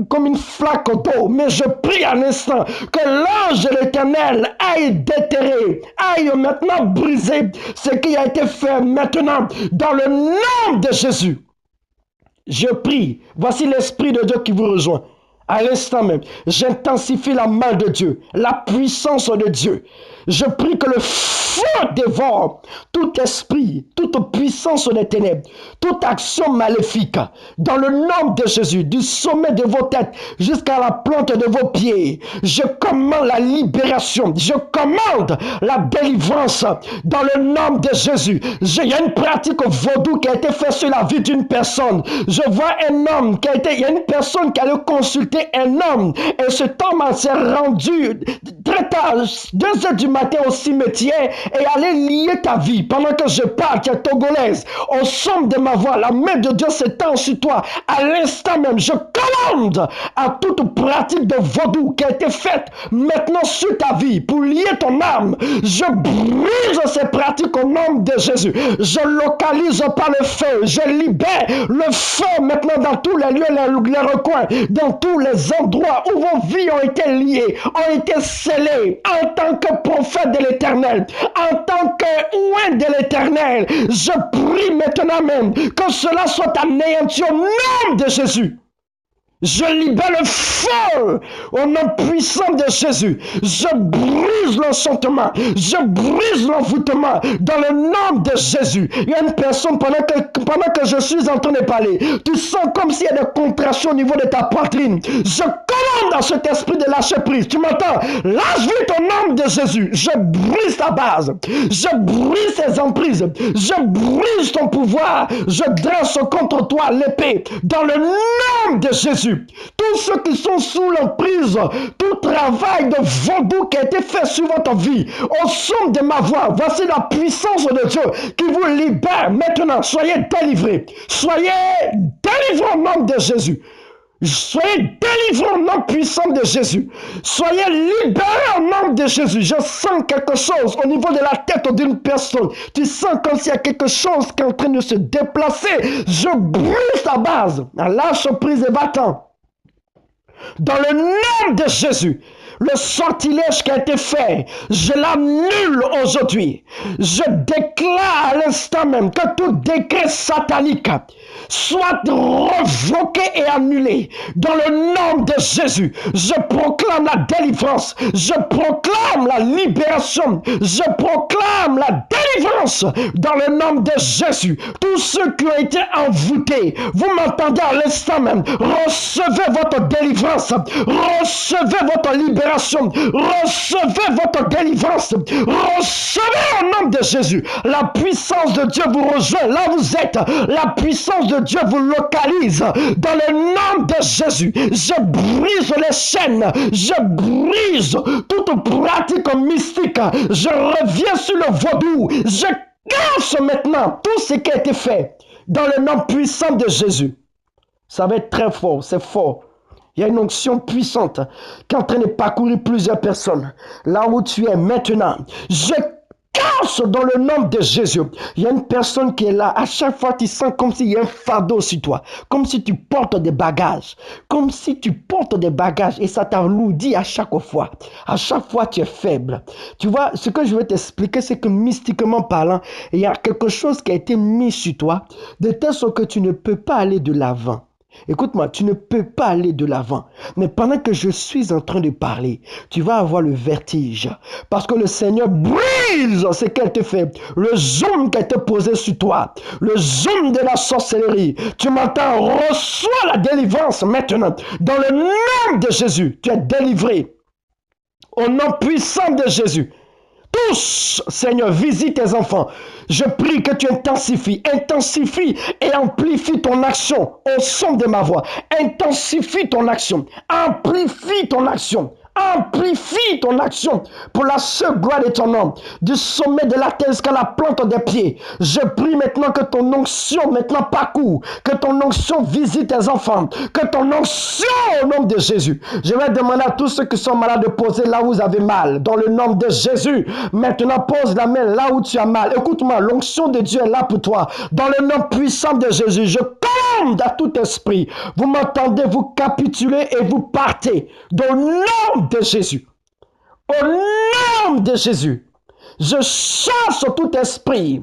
comme une flaque d'eau. Mais je prie à l'instant que l'ange de l'Éternel aille déterrer, aille maintenant briser ce qui a été fait maintenant dans le nom de Jésus. Je prie, voici l'Esprit de Dieu qui vous rejoint. À l'instant même, j'intensifie la main de Dieu, la puissance de Dieu. Je prie que le feu dévore tout esprit, toute puissance des ténèbres, toute action maléfique. Dans le nom de Jésus, du sommet de vos têtes jusqu'à la plante de vos pieds, je commande la libération, je commande la délivrance dans le nom de Jésus. Il y a une pratique vaudou qui a été faite sur la vie d'une personne. Je vois un homme il y a une personne qui allait consulter un homme et cet homme s'est rendu très tard, 2 heures du matin au cimetière et allait lier ta vie. Pendant que je parle, tu es togolaise, au son de ma voix, la main de Dieu s'étend sur toi. À l'instant même, je commande à toute pratique de vaudou qui a été faite maintenant sur ta vie pour lier ton âme. Je brise ces pratiques au nom de Jésus. Je localise par le feu. Je libère le feu maintenant dans tous les lieux, les recoins, dans tous les endroits où vos vies ont été liées, ont été scellées en tant que prophète de l'Éternel, en tant que oint de l'Éternel. Je prie maintenant même que cela soit anéanti au nom de Jésus. Je libère le feu au nom puissant de Jésus. Je brise l'enchantement. Je brise l'envoûtement dans le nom de Jésus. Il y a une personne pendant que je suis en train de parler. Tu sens comme s'il y a des contractions au niveau de ta poitrine. Je commande dans cet esprit de lâcher prise. Tu m'entends? Lâche vite au nom de Jésus. Je brise ta base. Je brise tes emprises. Je brise ton pouvoir. Je dresse contre toi l'épée dans le nom de Jésus. Tous ceux qui sont sous l'emprise, tout travail de vaudou qui a été fait sur votre vie, au son de ma voix, voici la puissance de Dieu qui vous libère maintenant. Soyez délivrés. Soyez délivrés au nom de Jésus. Soyez délivrés au nom puissant de Jésus. Soyez libérés au nom de Jésus. Je sens quelque chose au niveau de la tête d'une personne. Tu sens comme s'il y a quelque chose qui est en train de se déplacer. Je brise ta base. Lâche prise et va-t'en. Dans le nom de Jésus, le sortilège qui a été fait, je l'annule aujourd'hui. Je déclare à l'instant même que tout décret satanique soit revoqué et annulé. Dans le nom de Jésus, je proclame la délivrance. Je proclame la libération. Je proclame la délivrance dans le nom de Jésus. Tous ceux qui ont été envoûtés, vous m'entendez à l'instant même, recevez votre délivrance. Recevez votre libération. Recevez votre délivrance. Recevez au nom de Jésus. La puissance de Dieu vous rejoint là où vous êtes. La puissance de Dieu vous localise. Dans le nom de Jésus, je brise les chaînes. Je brise toute pratique mystique. Je reviens sur le vaudou. Je casse maintenant tout ce qui a été fait. Dans le nom puissant de Jésus. Ça va être très fort. C'est fort. Il y a une onction puissante qui est en train de parcourir plusieurs personnes. Là où tu es maintenant, je casse dans le nom de Jésus. Il y a une personne qui est là. À chaque fois, tu sens comme s'il y a un fardeau sur toi. Comme si tu portes des bagages. Comme si tu portes des bagages et ça t'alourdit à chaque fois. À chaque fois, tu es faible. Tu vois, ce que je veux t'expliquer, c'est que mystiquement parlant, il y a quelque chose qui a été mis sur toi de telle sorte que tu ne peux pas aller de l'avant. Écoute-moi, tu ne peux pas aller de l'avant. Mais pendant que je suis en train de parler, tu vas avoir le vertige. Parce que le Seigneur brise ce qu'elle te fait. Le zoom qu'elle te posé sur toi. Le zoom de la sorcellerie. Tu m'entends? Reçois la délivrance maintenant. Dans le nom de Jésus, tu es délivré. Au nom puissant de Jésus. Tous, Seigneur, visite tes enfants. Je prie que tu intensifie et amplifie ton action au son de ma voix. Intensifie ton action, amplifie ton action. Amplifie ton action pour la seule gloire de ton nom, du sommet de la terre jusqu'à la plante des pieds. Je prie maintenant que ton onction maintenant parcourt, que ton onction visite tes enfants, que ton onction au nom de Jésus. Je vais demander à tous ceux qui sont malades de poser là où vous avez mal, dans le nom de Jésus. Maintenant, pose la main là où tu as mal. Écoute-moi, l'onction de Dieu est là pour toi. Dans le nom puissant de Jésus, je commande à tout esprit. Vous m'entendez, vous capitulez et vous partez. Dans le nom de Jésus. Au nom de Jésus. Je chasse tout esprit.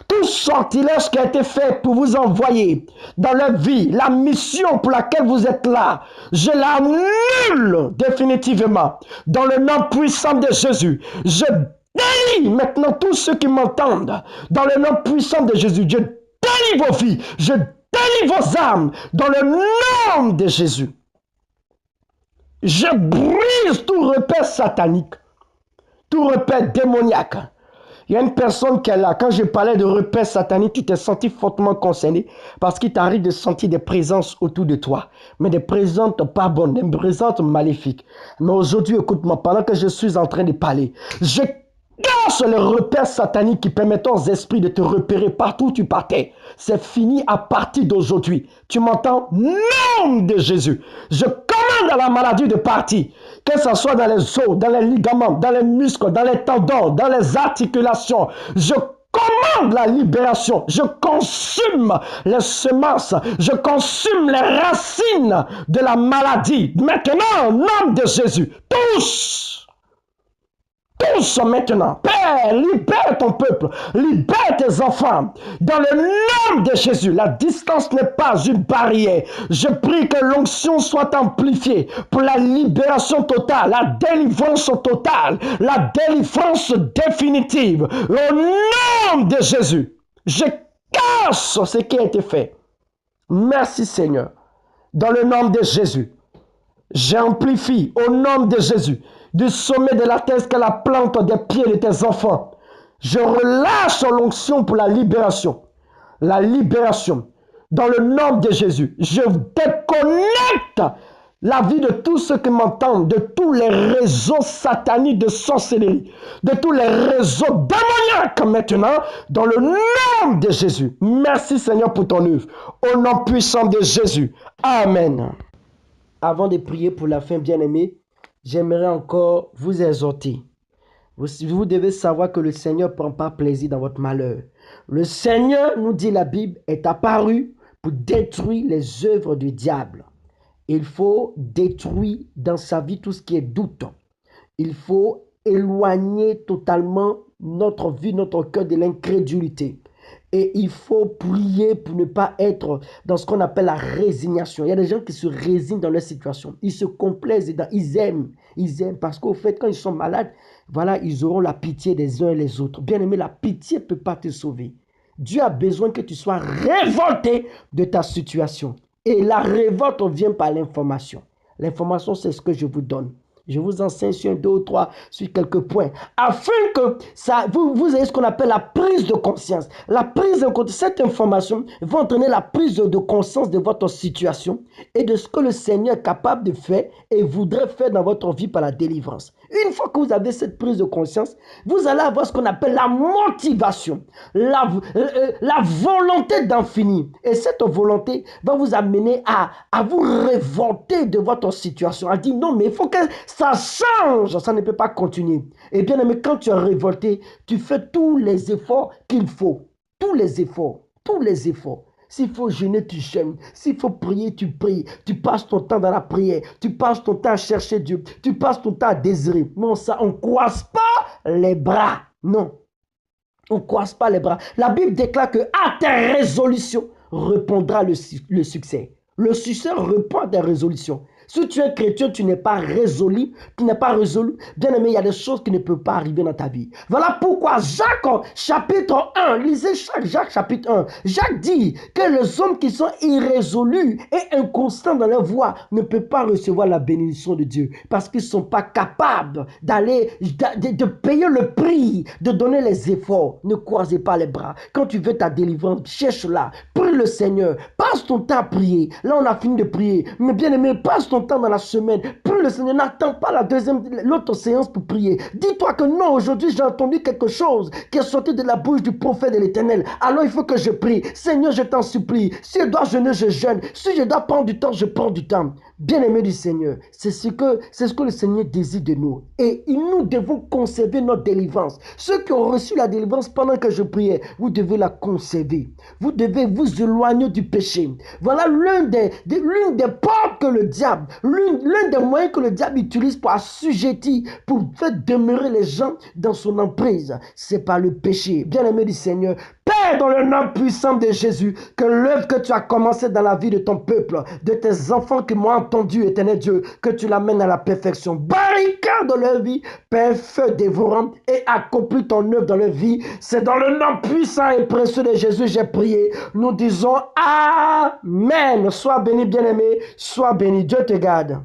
Tout sortilège qui a été fait pour vous envoyer dans leur vie, la mission pour laquelle vous êtes là, je l'annule définitivement. Dans le nom puissant de Jésus, je délie maintenant tous ceux qui m'entendent. Dans le nom puissant de Jésus, je délie vos vies, je délie vos âmes. Dans le nom de Jésus, je brise tout repère satanique, tout repère démoniaque. Il y a une personne qui est là. Quand je parlais de repères sataniques, tu t'es senti fortement concerné parce qu'il t'arrive de sentir des présences autour de toi. Mais des présences pas bonnes, des présences maléfiques. Mais aujourd'hui, écoute-moi, pendant que je suis en train de parler, je casse les repères sataniques qui permettent aux esprits de te repérer partout où tu partais. C'est fini à partir d'aujourd'hui. Tu m'entends? Nom de Jésus. Je commande à la maladie de partir. Que ce soit dans les os, dans les ligaments, dans les muscles, dans les tendons, dans les articulations. Je commande la libération. Je consume les semences. Je consume les racines de la maladie. Maintenant, au nom de Jésus, tous maintenant, Père, libère ton peuple, libère tes enfants. Dans le nom de Jésus, la distance n'est pas une barrière. Je prie que l'onction soit amplifiée pour la libération totale, la délivrance totale, la délivrance définitive. Au nom de Jésus, je casse ce qui a été fait. Merci Seigneur. Dans le nom de Jésus, j'amplifie au nom de Jésus. Du sommet de la terre jusqu'à la plante des pieds de tes enfants. Je relâche l'onction pour la libération. La libération. Dans le nom de Jésus. Je déconnecte la vie de tous ceux qui m'entendent, de tous les réseaux sataniques de sorcellerie, de tous les réseaux démoniaques maintenant, dans le nom de Jésus. Merci Seigneur pour ton œuvre. Au nom puissant de Jésus. Amen. Avant de prier pour la fin, bien-aimés, j'aimerais encore vous exhorter. Vous devez savoir que le Seigneur ne prend pas plaisir dans votre malheur. Le Seigneur, nous dit la Bible, est apparu pour détruire les œuvres du diable. Il faut détruire dans sa vie tout ce qui est doute. Il faut éloigner totalement notre vie, notre cœur de l'incrédulité. Et il faut prier pour ne pas être dans ce qu'on appelle la résignation. Il y a des gens qui se résignent dans leur situation. Ils se complaisent, ils aiment parce qu'au fait, quand ils sont malades, voilà, ils auront la pitié des uns et les autres. Bien aimé, la pitié ne peut pas te sauver. Dieu a besoin que tu sois révolté de ta situation. Et la révolte vient par l'information. L'information, c'est ce que je vous donne. Je vous enseigne sur 2 ou 3, sur quelques points, afin que vous ayez ce qu'on appelle la prise de conscience. La prise de conscience, cette information va entraîner la prise de conscience de votre situation et de ce que le Seigneur est capable de faire et voudrait faire dans votre vie par la délivrance. Une fois que vous avez cette prise de conscience, vous allez avoir ce qu'on appelle la motivation, la volonté d'en finir. Et cette volonté va vous amener à vous révolter de votre situation, à dire non, mais il faut que ça change, ça ne peut pas continuer. Et bien aimé, quand tu es révolté, tu fais tous les efforts qu'il faut. Tous les efforts. S'il faut jeûner, tu jeûnes. S'il faut prier, tu pries. Tu passes ton temps dans la prière. Tu passes ton temps à chercher Dieu. Tu passes ton temps à désirer. Non, ça, on ne croise pas les bras. Non. On ne croise pas les bras. La Bible déclare que à tes résolutions répondra le succès. Le succès répond à tes résolutions. Si tu es chrétien, tu n'es pas résolu, bien aimé, il y a des choses qui ne peuvent pas arriver dans ta vie. Voilà pourquoi Jacques chapitre 1, lisez Jacques chapitre 1, Jacques dit que les hommes qui sont irrésolus et inconstants dans leur voie ne peuvent pas recevoir la bénédiction de Dieu parce qu'ils ne sont pas capables de payer le prix, de donner les efforts. Ne croisez pas les bras. Quand tu veux ta délivrance, cherche-la, prie le Seigneur, passe ton temps à prier. Là, on a fini de prier, mais bien aimé, passe ton temps dans la semaine. Prie le Seigneur, n'attends pas l'autre séance pour prier. Dis-toi que non, aujourd'hui j'ai entendu quelque chose qui est sorti de la bouche du prophète de l'Éternel. Alors il faut que je prie. Seigneur, je t'en supplie. Si je dois jeûner, je jeûne. Si je dois prendre du temps, je prends du temps. Bien-aimé du Seigneur, c'est ce que le Seigneur désire de nous. Et nous devons conserver notre délivrance. Ceux qui ont reçu la délivrance pendant que je priais, vous devez la conserver. Vous devez vous éloigner du péché. Voilà l'une des portes que le diable, l'un des moyens que le diable utilise pour assujettir, pour faire demeurer les gens dans son emprise. C'est par le péché. Bien-aimé du Seigneur, Père, dans le nom puissant de Jésus, que l'œuvre que tu as commencée dans la vie de ton peuple, de tes enfants qui m'ont entendu, éternel Dieu, que tu l'amènes à la perfection. Barricade leur vie, Père, feu dévorant, et accomplis ton œuvre dans leur vie. C'est dans le nom puissant et précieux de Jésus j'ai prié. Nous disons Amen. Sois béni, bien-aimé. Sois béni. Dieu te garde.